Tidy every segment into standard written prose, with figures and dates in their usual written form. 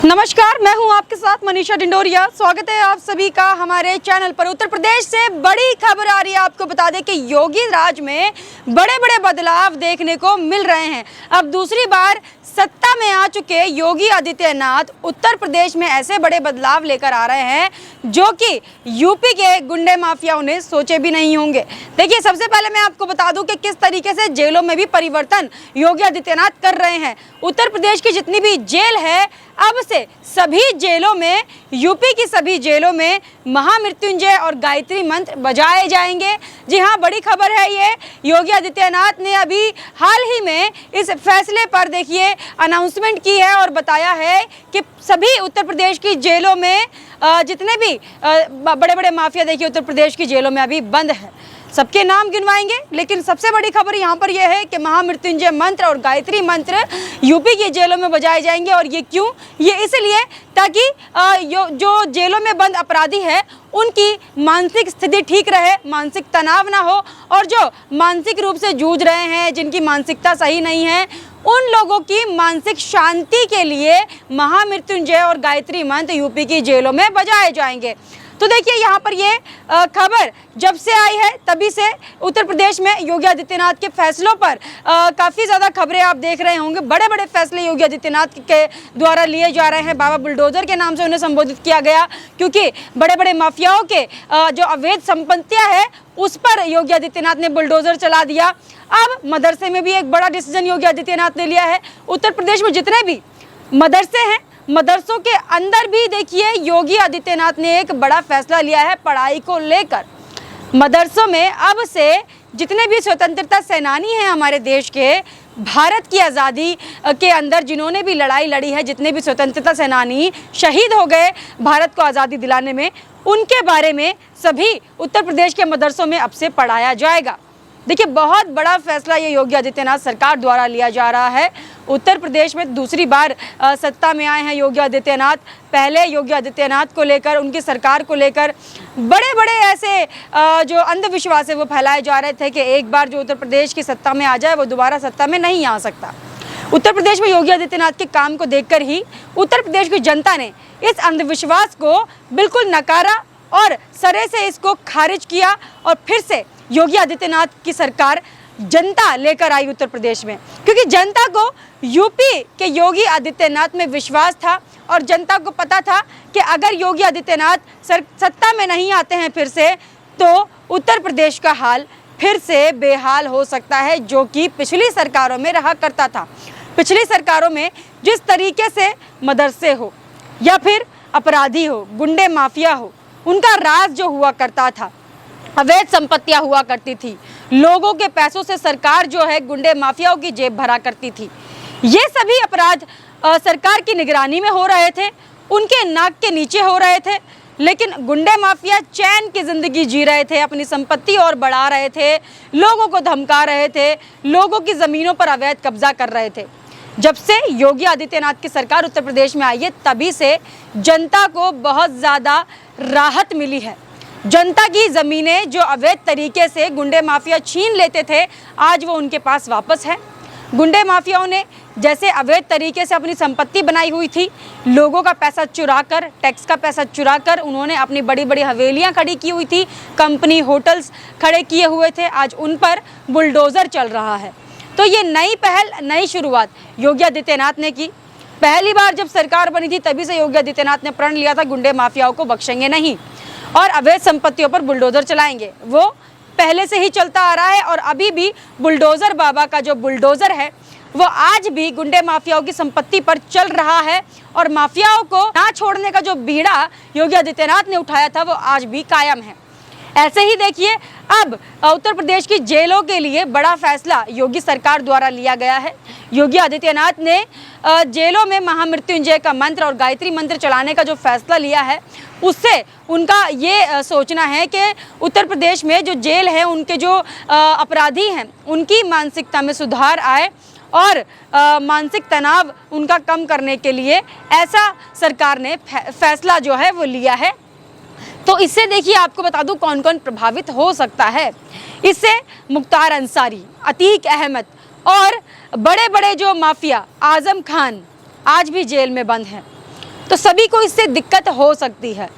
नमस्कार, मैं हूं आपके साथ मनीषा डिंडोरिया। स्वागत है आप सभी का हमारे चैनल पर। उत्तर प्रदेश से बड़ी खबर आ रही है। आपको बता दें कि योगी राज में बड़े बड़े बदलाव देखने को मिल रहे हैं। अब दूसरी बार सत्ता में आ चुके योगी आदित्यनाथ उत्तर प्रदेश में ऐसे बड़े बदलाव लेकर आ रहे हैं जो कि यूपी के गुंडे माफियाओं ने सोचे भी नहीं होंगे। देखिए, सबसे पहले मैं आपको बता दूं कि किस तरीके से जेलों में भी परिवर्तन योगी आदित्यनाथ कर रहे हैं। उत्तर प्रदेश की जितनी भी जेल है, अब से सभी जेलों में, यूपी की सभी जेलों में महामृत्युंजय और गायत्री मंत्र बजाए जाएंगे। जी हाँ, बड़ी खबर है ये। योगी आदित्यनाथ ने अभी हाल ही में इस फैसले पर देखिए अनाउंसमेंट की है और बताया है कि सभी उत्तर प्रदेश की जेलों में जितने भी बड़े बड़े माफिया देखिए उत्तर प्रदेश की जेलों में अभी बंद है। सबके नाम गिनवाएंगे, लेकिन सबसे बड़ी खबर यहाँ पर यह है कि महामृत्युंजय मंत्र और गायत्री मंत्र यूपी की जेलों में बजाए जाएंगे। और ये क्यों? ये इसलिए ताकि जो जेलों में बंद अपराधी है उनकी मानसिक स्थिति ठीक रहे, मानसिक तनाव ना हो, और जो मानसिक रूप से जूझ रहे हैं, जिनकी मानसिकता सही नहीं है, उन लोगों की मानसिक शांति के लिए महामृत्युंजय और गायत्री मंत्र यूपी की जेलों में बजाए जाएंगे। तो देखिए, यहाँ पर ये खबर जब से आई है तभी से उत्तर प्रदेश में योगी आदित्यनाथ के फैसलों पर काफ़ी ज़्यादा खबरें आप देख रहे होंगे। बड़े बड़े फैसले योगी आदित्यनाथ के द्वारा लिए जा रहे हैं। बाबा बुलडोजर के नाम से उन्हें संबोधित किया गया, क्योंकि बड़े बड़े माफियाओं के जो अवैध संपत्तियाँ हैं उस पर योगी आदित्यनाथ ने बुलडोजर चला दिया। अब मदरसे में भी एक बड़ा डिसीजन योगी आदित्यनाथ ने लिया है। उत्तर प्रदेश में जितने भी मदरसे हैं, मदरसों के अंदर भी देखिए योगी आदित्यनाथ ने एक बड़ा फैसला लिया है पढ़ाई को लेकर। मदरसों में अब से जितने भी स्वतंत्रता सेनानी हैं हमारे देश के, भारत की आज़ादी के अंदर जिन्होंने भी लड़ाई लड़ी है, जितने भी स्वतंत्रता सेनानी शहीद हो गए भारत को आज़ादी दिलाने में, उनके बारे में सभी उत्तर प्रदेश के मदरसों में अब से पढ़ाया जाएगा। देखिए, बहुत बड़ा फैसला ये योगी आदित्यनाथ सरकार द्वारा लिया जा रहा है। उत्तर प्रदेश में दूसरी बार सत्ता में आए हैं योगी आदित्यनाथ। पहले योगी आदित्यनाथ को लेकर, उनकी सरकार को लेकर बड़े बड़े ऐसे जो अंधविश्वास है वो फैलाए जा रहे थे कि एक बार जो उत्तर प्रदेश की सत्ता में आ जाए वो दोबारा सत्ता में नहीं आ सकता। उत्तर प्रदेश में योगी आदित्यनाथ के काम को देखकर ही उत्तर प्रदेश की जनता ने इस अंधविश्वास को बिल्कुल नकारा और सरे से इसको खारिज किया, और फिर से योगी आदित्यनाथ की सरकार जनता लेकर आई उत्तर प्रदेश में, क्योंकि जनता को यूपी के योगी आदित्यनाथ में विश्वास था और जनता को पता था कि अगर योगी आदित्यनाथ सत्ता में नहीं आते हैं फिर से, तो उत्तर प्रदेश का हाल फिर से बेहाल हो सकता है, जो कि पिछली सरकारों में रहा करता था। पिछली सरकारों में जिस तरीके से मदरसे हो या फिर अपराधी हो, गुंडे माफिया हो, उनका राज जो हुआ करता था, अवैध संपत्तियां हुआ करती थी, लोगों के पैसों से सरकार जो है गुंडे माफियाओं की जेब भरा करती थी, ये सभी अपराध सरकार की निगरानी में हो रहे थे, उनके नाक के नीचे हो रहे थे। लेकिन गुंडे माफिया चैन की जिंदगी जी रहे थे, अपनी संपत्ति और बढ़ा रहे थे, लोगों को धमका रहे थे, लोगों की ज़मीनों पर अवैध कब्जा कर रहे थे। जब से योगी आदित्यनाथ की सरकार उत्तर प्रदेश में आई है, तभी से जनता को बहुत ज़्यादा राहत मिली है। जनता की ज़मीनें जो अवैध तरीके से गुंडे माफिया छीन लेते थे, आज वो उनके पास वापस है। गुंडे माफियाओं ने जैसे अवैध तरीके से अपनी संपत्ति बनाई हुई थी, लोगों का पैसा चुराकर, टैक्स का पैसा चुराकर उन्होंने अपनी बड़ी बड़ी हवेलियां खड़ी की हुई थी, कंपनी, होटल्स खड़े किए हुए थे, आज उन पर बुलडोज़र चल रहा है। तो ये नई पहल, नई शुरुआत योगी आदित्यनाथ ने की। पहली बार जब सरकार बनी थी तभी से योगी आदित्यनाथ ने प्रण लिया था गुंडे माफियाओं को बख्शेंगे नहीं और अवैध संपत्तियों पर बुलडोज़र चलाएंगे। वो पहले से ही चलता आ रहा है, और अभी भी बुलडोज़र बाबा का जो बुलडोज़र है वो आज भी गुंडे माफियाओं की संपत्ति पर चल रहा है, और माफियाओं को ना छोड़ने का जो बीड़ा योगी आदित्यनाथ ने उठाया था वो आज भी कायम है। ऐसे ही देखिए, अब उत्तर प्रदेश की जेलों के लिए बड़ा फैसला योगी सरकार द्वारा लिया गया है। योगी आदित्यनाथ ने जेलों में महामृत्युंजय का मंत्र और गायत्री मंत्र चलाने का जो फैसला लिया है, उससे उनका ये सोचना है कि उत्तर प्रदेश में जो जेल है, उनके जो अपराधी हैं, उनकी मानसिकता में सुधार आए और मानसिक तनाव उनका कम करने के लिए ऐसा सरकार ने फैसला जो है वो लिया है। तो इससे देखिए, आपको बता दूं कौन कौन प्रभावित हो सकता है। इससे मुख्तार अंसारी, अतीक अहमद और बड़े बड़े जो माफिया, आजम खान आज भी जेल में बंद हैं। तो सभी को इससे दिक्कत हो सकती है,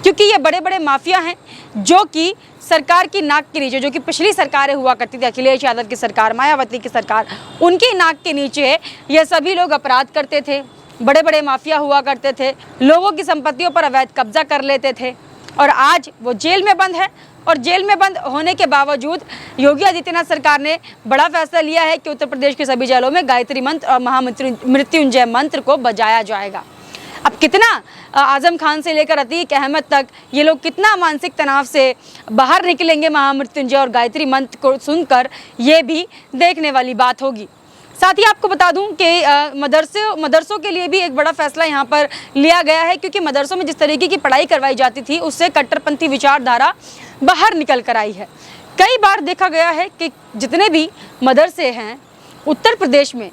क्योंकि ये बड़े बड़े माफिया हैं जो कि सरकार की नाक के नीचे, जो कि पिछली सरकारें हुआ करती थी, अखिलेश यादव की सरकार, मायावती की सरकार, उनकी नाक के नीचे ये सभी लोग अपराध करते थे, बड़े बड़े माफिया हुआ करते थे, लोगों की संपत्तियों पर अवैध कब्जा कर लेते थे, और आज वो जेल में बंद है। और जेल में बंद होने के बावजूद योगी आदित्यनाथ सरकार ने बड़ा फैसला लिया है कि उत्तर प्रदेश के सभी जेलों में गायत्री मंत्र और महामृत्युंजय मंत्र को बजाया जाएगा। अब कितना आजम खान से लेकर अतीक अहमद तक ये लोग कितना मानसिक तनाव से बाहर निकलेंगे महामृत्युंजय और गायत्री मंत्र को सुनकर, ये भी देखने वाली बात होगी। साथ ही आपको बता दूं कि मदरसों के लिए भी एक बड़ा फैसला यहाँ पर लिया गया है, क्योंकि मदरसों में जिस तरीके की पढ़ाई करवाई जाती थी उससे कट्टरपंथी विचारधारा बाहर निकल कर आई है। कई बार देखा गया है कि जितने भी मदरसे हैं उत्तर प्रदेश में,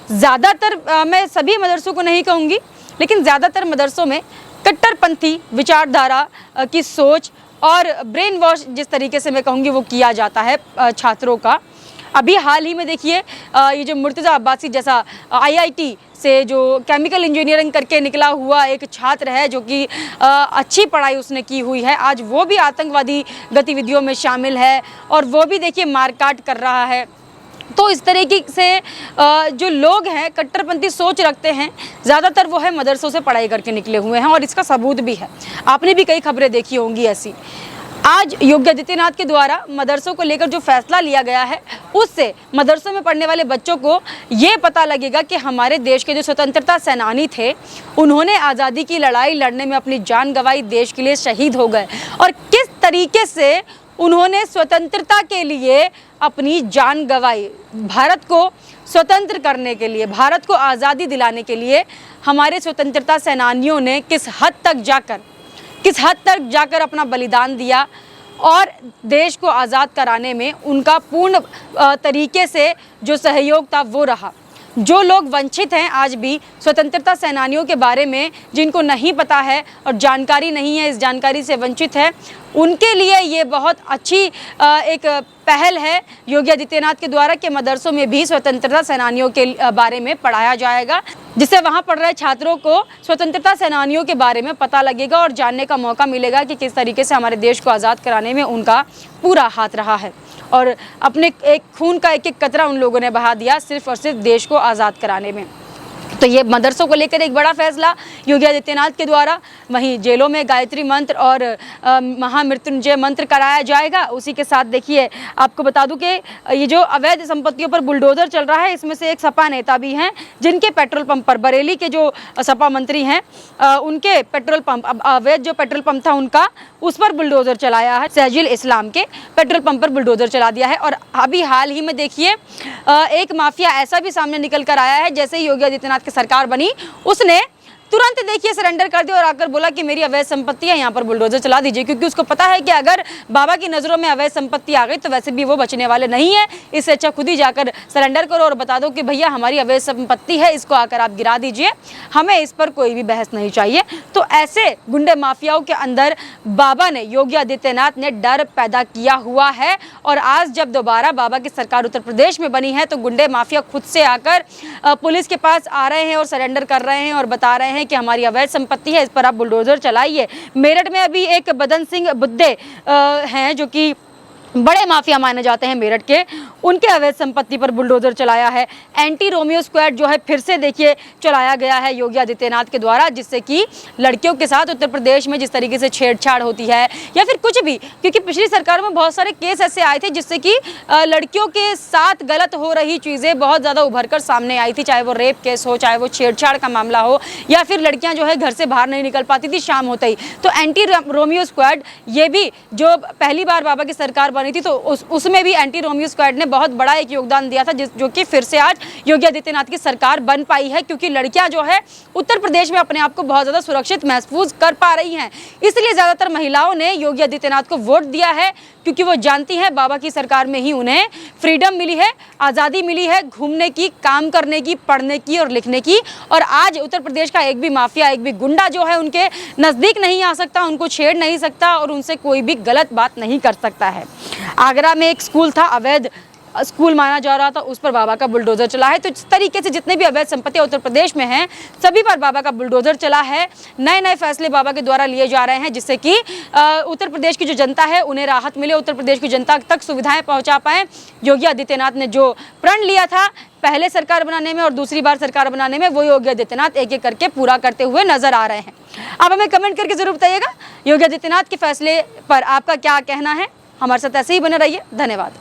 ज़्यादातर, मैं सभी मदरसों को नहीं कहूँगी, लेकिन ज़्यादातर मदरसों में कट्टरपंथी विचारधारा की सोच और ब्रेन वॉश जिस तरीके से मैं कहूँगी वो किया जाता है छात्रों का। अभी हाल ही में देखिए ये जो मुर्तज़ा अब्बासी जैसा IIT से जो केमिकल इंजीनियरिंग करके निकला हुआ एक छात्र है, जो कि अच्छी पढ़ाई उसने की हुई है, आज वो भी आतंकवादी गतिविधियों में शामिल है और वो भी देखिए मारकाट कर रहा है। तो इस तरीके से जो लोग हैं कट्टरपंथी सोच रखते हैं, ज़्यादातर वो है मदरसों से पढ़ाई करके निकले हुए हैं, और इसका सबूत भी है। आपने भी कई खबरें देखी होंगी ऐसी। आज योगी आदित्यनाथ के द्वारा मदरसों को लेकर जो फैसला लिया गया है, उससे मदरसों में पढ़ने वाले बच्चों को ये पता लगेगा कि हमारे देश के जो स्वतंत्रता सेनानी थे, उन्होंने आज़ादी की लड़ाई लड़ने में अपनी जान गंवाई, देश के लिए शहीद हो गए, और किस तरीके से उन्होंने स्वतंत्रता के लिए अपनी जान गंवाई। भारत को स्वतंत्र करने के लिए, भारत को आज़ादी दिलाने के लिए हमारे स्वतंत्रता सेनानियों ने किस हद तक जाकर अपना बलिदान दिया, और देश को आज़ाद कराने में उनका पूर्ण तरीके से जो सहयोग था वो रहा। जो लोग वंचित हैं आज भी स्वतंत्रता सेनानियों के बारे में, जिनको नहीं पता है और जानकारी नहीं है, इस जानकारी से वंचित है, उनके लिए ये बहुत अच्छी एक पहल है योगी आदित्यनाथ के द्वारा कि मदरसों में भी स्वतंत्रता सेनानियों के बारे में पढ़ाया जाएगा, जिससे वहाँ पढ़ रहे छात्रों को स्वतंत्रता सेनानियों के बारे में पता लगेगा और जानने का मौका मिलेगा कि किस तरीके से हमारे देश को आज़ाद कराने में उनका पूरा हाथ रहा है, और अपने एक खून का एक कतरा उन लोगों ने बहा दिया सिर्फ और सिर्फ देश को आज़ाद कराने में। तो ये मदरसों को लेकर एक बड़ा फैसला योगी आदित्यनाथ के द्वारा। वहीं जेलों में गायत्री मंत्र और महामृत्युंजय मंत्र कराया जाएगा। उसी के साथ देखिए आपको बता दूं कि ये जो अवैध संपत्तियों पर बुलडोजर चल रहा है, इसमें से एक सपा नेता भी हैं जिनके पेट्रोल पंप पर, बरेली के जो सपा मंत्री हैं उनके पेट्रोल पंप, अवैध जो पेट्रोल पंप था उनका, उस पर बुलडोजर चलाया है। सहजुल इस्लाम के पेट्रोल पंप पर बुलडोजर चला दिया है। और अभी हाल ही में देखिए एक माफिया ऐसा भी सामने निकल कर आया है, जैसे ही योगी आदित्यनाथ की सरकार बनी उसने तुरंत देखिए सरेंडर कर दिया और आकर बोला कि मेरी अवैध संपत्ति है, यहाँ पर बुलडोजर चला दीजिए, क्योंकि उसको पता है कि अगर बाबा की नज़रों में अवैध संपत्ति आ गई तो वैसे भी वो बचने वाले नहीं है। इससे अच्छा खुद ही जाकर सरेंडर करो और बता दो कि भैया हमारी अवैध संपत्ति है, इसको आकर आप गिरा दीजिए, हमें इस पर कोई भी बहस नहीं चाहिए। तो ऐसे गुंडे माफियाओं के अंदर बाबा ने, योगी आदित्यनाथ ने डर पैदा किया हुआ है। और आज जब दोबारा बाबा की सरकार उत्तर प्रदेश में बनी है तो गुंडे माफिया खुद से आकर पुलिस के पास आ रहे हैं और सरेंडर कर रहे हैं और बता रहे हैं कि हमारी अवैध संपत्ति है, इस पर आप बुलडोजर चलाइए। मेरठ में अभी एक बदन सिंह बुद्दे हैं जो कि बड़े माफिया माने जाते हैं मेरठ के, उनके अवैध संपत्ति पर बुलडोजर चलाया है। एंटी रोमियो स्क्वाड जो है फिर से देखिए चलाया गया है योगी आदित्यनाथ के द्वारा, जिससे कि लड़कियों के साथ उत्तर प्रदेश में जिस तरीके से छेड़छाड़ होती है या फिर कुछ भी, क्योंकि पिछली सरकारों में बहुत सारे केस ऐसे आए थे जिससे कि लड़कियों के साथ गलत हो रही चीज़ें बहुत ज़्यादा उभर कर सामने आई थी, चाहे वो रेप केस हो, चाहे वो छेड़छाड़ का मामला हो, या फिर लड़कियाँ जो है घर से बाहर नहीं निकल पाती थी शाम होते ही। तो एंटी रोमियो स्क्वाड ये भी जो पहली बार बाबा की सरकार बनी थी तो उसमें भी एंटी रोमियो स्क्वाड ने बहुत बड़ा एक योगदान दिया था, जो कि फिर से आज योगी आदित्यनाथ की सरकार बन पाई है, क्योंकि लड़कियां जो है उत्तर प्रदेश में अपने आप को बहुत ज़्यादा सुरक्षित महसूस कर पा रही हैं। इसलिए ज़्यादातर महिलाओं ने योगी आदित्यनाथ को वोट दिया है, क्योंकि वो जानती हैं बाबा की सरकार में ही उन्हें फ्रीडम मिली है, आज़ादी मिली है घूमने की, काम करने की, पढ़ने की और लिखने की। और आज उत्तर प्रदेश का एक भी माफिया, एक भी गुंडा जो है उनके नज़दीक नहीं आ सकता, उनको छेड़ नहीं सकता और उनसे कोई भी गलत बात नहीं कर सकता है। आगरा में एक स्कूल था अवैध स्कूल माना जा रहा था उस पर बाबा का बुलडोजर चला है। तो इस तरीके से जितने भी अवैध संपत्तियां उत्तर प्रदेश में हैं सभी पर बाबा का बुलडोजर चला है। नए नए फैसले बाबा के द्वारा लिए जा रहे हैं जिससे कि उत्तर प्रदेश की जो जनता है उन्हें राहत मिले, उत्तर प्रदेश की जनता तक सुविधाएं पहुंचा पाएं। योगी आदित्यनाथ ने जो प्रण लिया था पहले सरकार बनाने में और दूसरी बार सरकार बनाने में, वो योगी आदित्यनाथ एक एक करके पूरा करते हुए नजर आ रहे हैं। आप हमें कमेंट करके जरूर बताइएगा योगी आदित्यनाथ के फैसले पर आपका क्या कहना है। हमारे साथ ऐसे ही बने रहिए। धन्यवाद।